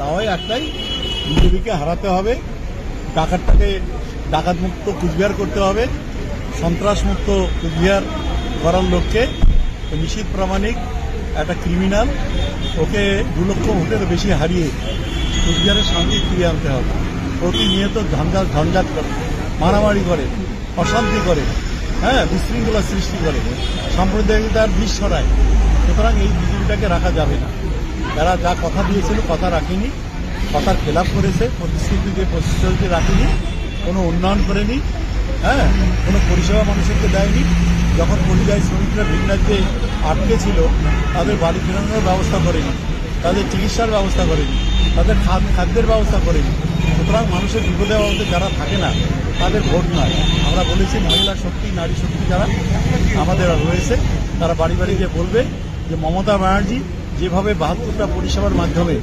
দাওয়াই একটাই, বিজেপিকে হারাতে হবে, ডাকাতটাকে ডাকাতমুক্ত কুচবিহার করতে হবে, সন্ত্রাসমুক্ত কুচবিহার করার লক্ষ্যে নিশীথ প্রামাণিক একটা ক্রিমিনাল, ওকে 2 লক্ষ ভোটের বেশি হারিয়ে কুচবিহারের শান্তি ফিরিয়ে আনতে হবে। প্রতিনিয়ত ঝঞ্ঝাট করে, মারামারি করে, অশান্তি করে, বিশৃঙ্খলা সৃষ্টি করে, সাম্প্রদায়িকতার বিষ ছড়ায়। সুতরাং এই বিজেপিটাকে রাখা যাবে না। এরা যা কথা দিয়েছিল কথা রাখেনি, কথার খেলাপ করেছে, প্রতিশ্রুতি রাখেনি, কোনো উন্নয়ন করেনি, কোনো পরিষেবা মানুষকে দেয়নি। যখন পরিযায়ী শ্রমিকরা ভিন রাজ্যে আটকে ছিল তাদের বাড়ি ফেরানোর ব্যবস্থা করেনি, তাদের চিকিৎসার ব্যবস্থা করেনি, তাদের খাদ্যের ব্যবস্থা করেনি। সুতরাং মানুষের বিপদে আপদে যারা থাকে না তাদের ভোট নয়। আমরা বলেছি মহিলা শক্তি, নারী শক্তি যারা আমাদের রয়েছে তারা বাড়ি বাড়ি গিয়ে বলবে যে মমতা ব্যানার্জি যেভাবে 72টা পরিষেবার মাধ্যমে